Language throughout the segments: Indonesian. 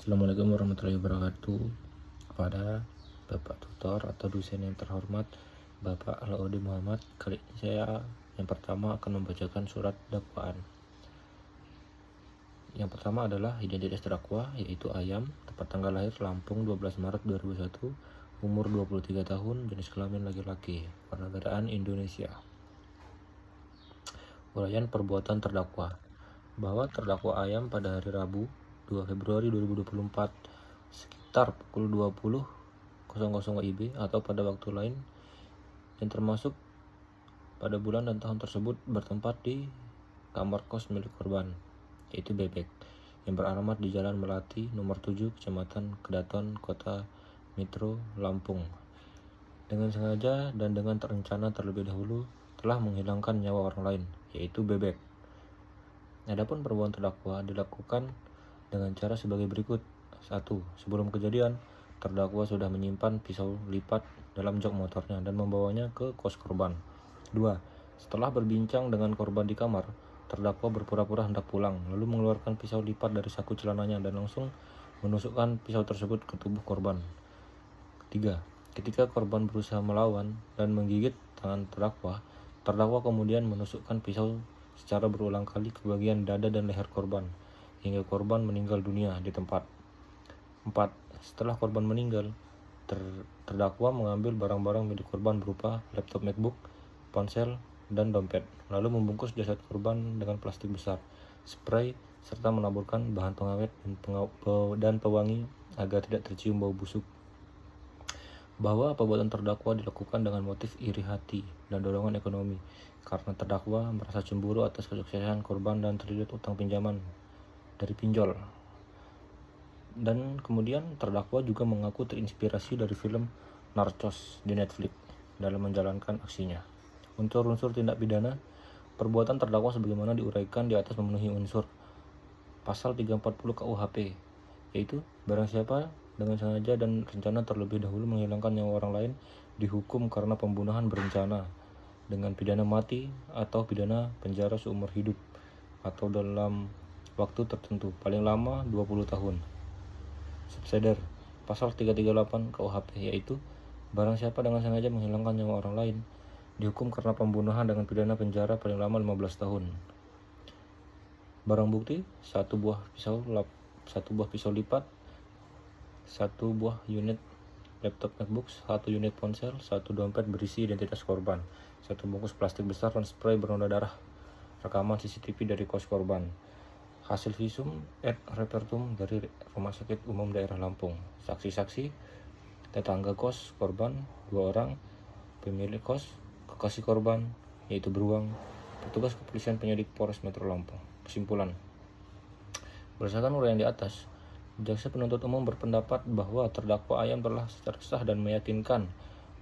Assalamualaikum warahmatullahi wabarakatuh. Kepada Bapak Tutor atau dosen yang terhormat, Bapak Laode Muhammad, kali ini saya yang pertama akan membacakan surat dakwaan. Yang pertama adalah identitas terdakwa, yaitu Ayam, tepat tanggal lahir Lampung 12 Maret 2001, umur 23 tahun, jenis kelamin laki-laki, warganegaraan Indonesia. Uraian perbuatan terdakwa. Bahwa terdakwa Ayam pada hari Rabu 2 Februari 2024 sekitar pukul 20.00 WIB atau pada waktu lain yang termasuk pada bulan dan tahun tersebut bertempat di kamar kos milik korban, yaitu Bebek, yang beralamat di Jalan Melati nomor 7 Kecamatan Kedaton, Kota Metro, Lampung, dengan sengaja dan dengan terencana terlebih dahulu telah menghilangkan nyawa orang lain, yaitu Bebek. Adapun perbuatan terdakwa dilakukan dengan cara sebagai berikut. 1. Sebelum kejadian, terdakwa sudah menyimpan pisau lipat dalam jok motornya dan membawanya ke kos korban. 2. Setelah berbincang dengan korban di kamar, terdakwa berpura-pura hendak pulang, lalu mengeluarkan pisau lipat dari saku celananya dan langsung menusukkan pisau tersebut ke tubuh korban. 3. Ketika korban berusaha melawan dan menggigit tangan terdakwa kemudian menusukkan pisau secara berulang kali ke bagian dada dan leher korban, hingga korban meninggal dunia di tempat. 4. Setelah korban meninggal, terdakwa mengambil barang-barang milik korban berupa laptop MacBook, ponsel, dan dompet, lalu membungkus jasad korban dengan plastik besar, spray, serta menaburkan bahan pengawet dan pewangi agar tidak tercium bau busuk. Bahwa perbuatan terdakwa dilakukan dengan motif iri hati dan dorongan ekonomi, karena terdakwa merasa cemburu atas kesuksesan korban dan terlilit utang pinjaman dari pinjol. Dan kemudian terdakwa juga mengaku terinspirasi dari film Narcos di Netflix dalam menjalankan aksinya. Unsur-unsur tindak pidana perbuatan terdakwa sebagaimana diuraikan di atas memenuhi unsur pasal 340 KUHP, yaitu barang siapa dengan sengaja dan rencana terlebih dahulu menghilangkan nyawa orang lain dihukum karena pembunuhan berencana dengan pidana mati atau pidana penjara seumur hidup atau dalam waktu tertentu paling lama 20 tahun. Subsidiar pasal 338 KUHP, yaitu barang siapa dengan sengaja menghilangkan nyawa orang lain dihukum karena pembunuhan dengan pidana penjara paling lama 15 tahun. Barang bukti: satu buah pisau lipat, satu buah unit laptop MacBook, satu unit ponsel, satu dompet berisi identitas korban, satu bungkus plastik besar dan spray bernoda darah, rekaman CCTV dari kos korban, hasil visum et repertum dari Rumah Sakit Umum Daerah Lampung, saksi-saksi, tetangga kos korban 2 orang, pemilik kos, kekasih korban, yaitu beruang, petugas kepolisian penyidik Polres Metro Lampung. Kesimpulan: berdasarkan uraian di atas, jaksa penuntut umum berpendapat bahwa terdakwa Ayam telah secara sah dan meyakinkan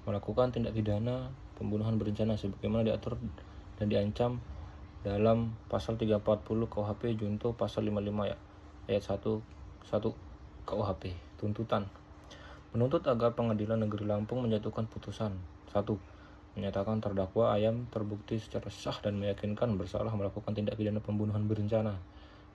melakukan tindak pidana pembunuhan berencana sebagaimana diatur dan diancam dalam pasal 340 KUHP junto pasal 55 ayat 1 KUHP. Tuntutan: menuntut agar Pengadilan Negeri Lampung menjatuhkan putusan. 1. Menyatakan terdakwa Ayam terbukti secara sah dan meyakinkan bersalah melakukan tindak pidana pembunuhan berencana.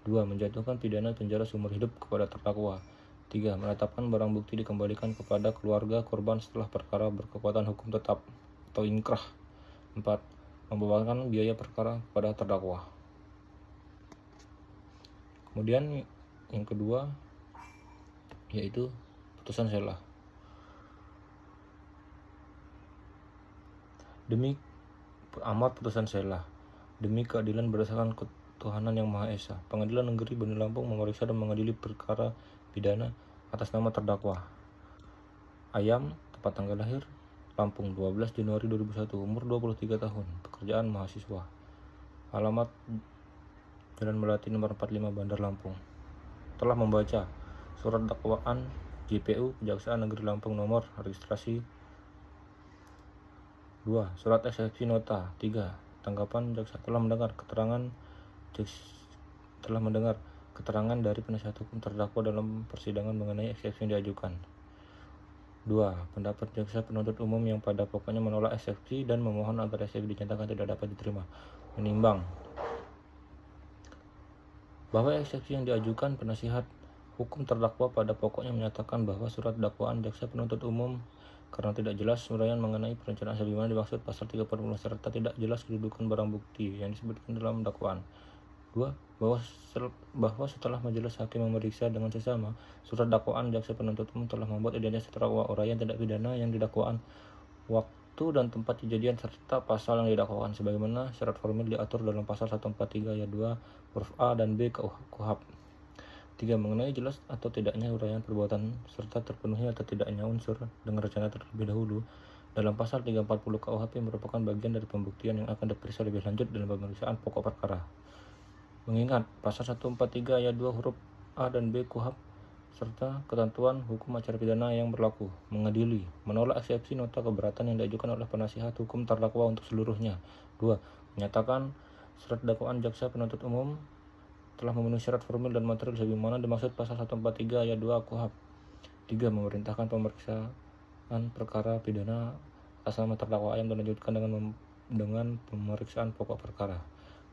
2. Menjatuhkan pidana penjara seumur hidup kepada terdakwa. 3. Menetapkan barang bukti dikembalikan kepada keluarga korban setelah perkara berkekuatan hukum tetap atau inkrah. 4. Membebankan biaya perkara kepada terdakwa. Kemudian yang kedua yaitu putusan selah. Demi amar putusan selah, demi keadilan berdasarkan ketuhanan yang Maha Esa, Pengadilan Negeri Bandar Lampung memeriksa dan mengadili perkara pidana atas nama terdakwa Ayam, tepat tanggal lahir Lampung 12 Januari 2001, umur 23 tahun, pekerjaan mahasiswa, alamat Jalan Melati nomor 45 Bandar Lampung. Telah membaca surat dakwaan JPU Kejaksaan Negeri Lampung nomor registrasi 2. Surat eksepsi nota. 3. Tanggapan jaksa: telah mendengar keterangan dari penasihat hukum terdakwa dalam persidangan mengenai eksepsi yang diajukan. 2. Pendapat jaksa penuntut umum yang pada pokoknya menolak eksepsi dan memohon agar eksepsi dinyatakan tidak dapat diterima. Menimbang bahwa eksepsi yang diajukan penasihat Hukum terdakwa pada pokoknya menyatakan bahwa surat dakwaan jaksa penuntut umum karena tidak jelas uraian mengenai perencanaan sebagaimana dimaksud pasal 340 serta tidak jelas kedudukan barang bukti yang disebutkan dalam dakwaan. 2. Bahwa setelah majelis hakim memeriksa dengan sesama, surat dakwaan jaksa penuntut umum telah membuat identitas terdakwa, uraian tindak pidana yang didakwaan, waktu dan tempat kejadian serta pasal yang didakwakan sebagaimana syarat formil diatur dalam pasal 143 ayat 2 huruf A dan B KUHP. 3. Mengenai jelas atau tidaknya uraian perbuatan serta terpenuhi atau tidaknya unsur dengan rencana terlebih dahulu dalam pasal 340 KUHP merupakan bagian dari pembuktian yang akan diperiksa lebih lanjut dalam pemeriksaan pokok perkara. Mengingat pasal 143 ayat 2 huruf A dan B KUHP serta ketentuan hukum acara pidana yang berlaku, mengadili, menolak eksepsi nota keberatan yang diajukan oleh penasihat hukum terdakwa untuk seluruhnya. 2. Menyatakan surat dakwaan jaksa penuntut umum telah memenuhi syarat formil dan material sebagaimana dimaksud pasal 143 ayat 2 KUHP. 3. Memerintahkan pemeriksaan perkara pidana atas nama terdakwa ayam dan dilanjutkan dengan pemeriksaan pokok perkara.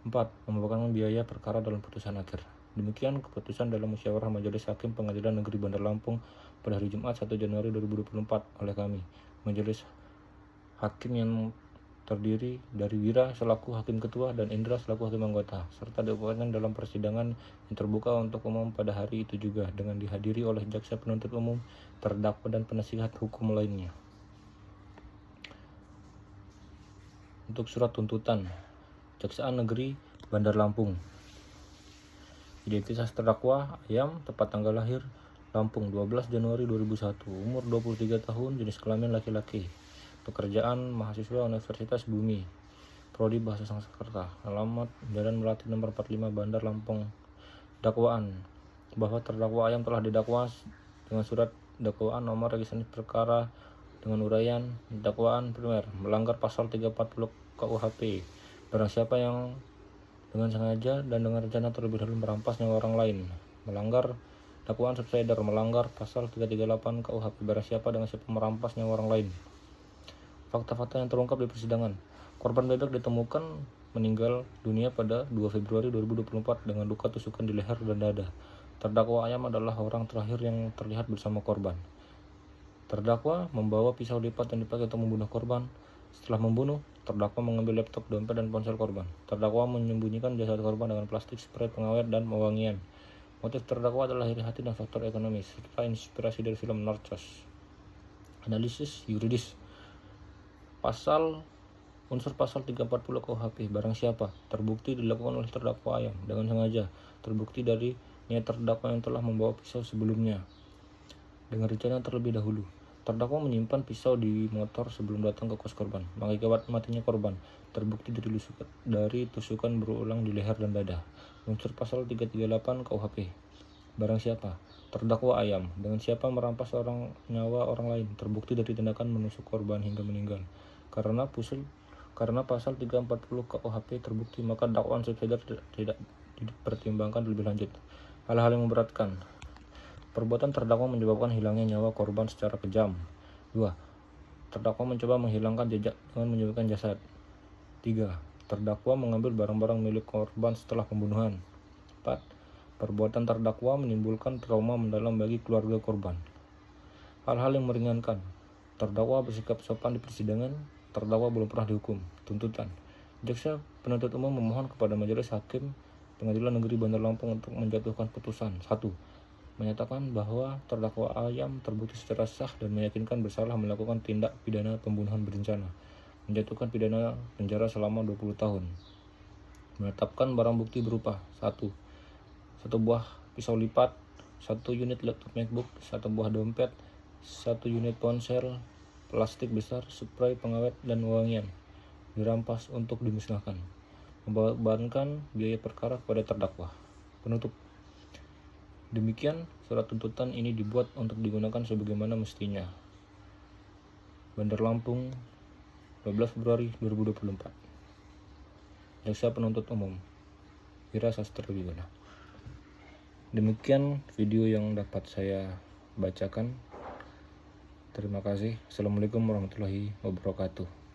4. Membebankan biaya perkara dalam putusan akhir. Demikian keputusan dalam musyawarah Majelis Hakim Pengadilan Negeri Bandar Lampung pada hari Jumat 1 Januari 2024 oleh kami, Majelis Hakim yang terdiri dari Wira selaku Hakim Ketua dan Indra selaku Hakim Anggota, serta dilakukan dalam persidangan yang terbuka untuk umum pada hari itu juga dengan dihadiri oleh jaksa penuntut umum, terdakwa dan penasihat hukum lainnya. Untuk surat tuntutan, Kejaksaan Negeri Bandar Lampung. Identitas terdakwa Ayam, tepat tanggal lahir Lampung 12 Januari 2001, umur 23 tahun, jenis kelamin laki-laki. Pekerjaan mahasiswa Universitas Bumi, prodi Bahasa Sanskerta, alamat Jalan Melati nomor 45 Bandar Lampung. Dakwaan bahwa terdakwa Ayam telah didakwa dengan surat dakwaan nomor registrasi perkara dengan uraian dakwaan primer melanggar pasal 340 KUHP. Barang siapa yang dengan sengaja dan dengan rencana terlebih dahulu merampas nyawa orang lain, melanggar dakwaan subsidiar, melanggar pasal 338 KUHP. Barang siapa dengan siapa merampas nyawa orang lain. Fakta-fakta yang terungkap di persidangan. Korban bebek ditemukan meninggal dunia pada 2 Februari 2024 dengan luka tusukan di leher dan dada. Terdakwa Ayam adalah orang terakhir yang terlihat bersama korban. Terdakwa membawa pisau lipat yang dipakai untuk membunuh korban. Setelah membunuh, terdakwa mengambil laptop, dompet, dan ponsel korban. Terdakwa menyembunyikan jasad korban dengan plastik, spray pengawet, dan wewangian. Motif terdakwa adalah iri hati dan faktor ekonomis, serta inspirasi dari film Narcos. Analisis yuridis. Unsur pasal 340 KUHP, barang siapa terbukti dilakukan oleh terdakwa Ayam dengan sengaja, terbukti dari niat terdakwa yang telah membawa pisau sebelumnya dengan rencana terlebih dahulu. Terdakwa menyimpan pisau di motor sebelum datang ke kos korban, mengakibat matinya korban, terbukti dari tusukan berulang di leher dan dada. Unsur pasal 338 KUHP, barang siapa terdakwa Ayam dengan siapa merampas nyawa orang lain, terbukti dari tindakan menusuk korban hingga meninggal. Karena pasal 340 KUHP terbukti, maka dakwaan subsidiar tidak dipertimbangkan lebih lanjut. Hal-hal yang memberatkan. Perbuatan terdakwa menyebabkan hilangnya nyawa korban secara kejam. 2. Terdakwa mencoba menghilangkan jejak dengan menyembunyikan jasad. 3. Terdakwa mengambil barang-barang milik korban setelah pembunuhan. 4. Perbuatan terdakwa menimbulkan trauma mendalam bagi keluarga korban. Hal-hal yang meringankan. Terdakwa bersikap sopan di persidangan. Terdakwa belum pernah dihukum. Tuntutan. Jaksa penuntut umum memohon kepada Majelis Hakim Pengadilan Negeri Bandar Lampung untuk menjatuhkan putusan. 1. Menyatakan bahwa terdakwa Ayam terbukti secara sah dan meyakinkan bersalah melakukan tindak pidana pembunuhan berencana. Menjatuhkan pidana penjara selama 20 tahun. Menetapkan barang bukti berupa 1 buah pisau lipat, 1 unit laptop MacBook, 1 buah dompet, 1 unit ponsel plastik besar, spray pengawet, dan wewangian dirampas untuk dimusnahkan. Membebankan biaya perkara kepada terdakwa. Penutup. Demikian surat tuntutan ini dibuat untuk digunakan sebagaimana mestinya. Bandar Lampung, 12 Februari 2024. Jaksa penuntut umum Wira Sastra Wiguna. Demikian video yang dapat saya bacakan. Terima kasih. Assalamualaikum warahmatullahi wabarakatuh.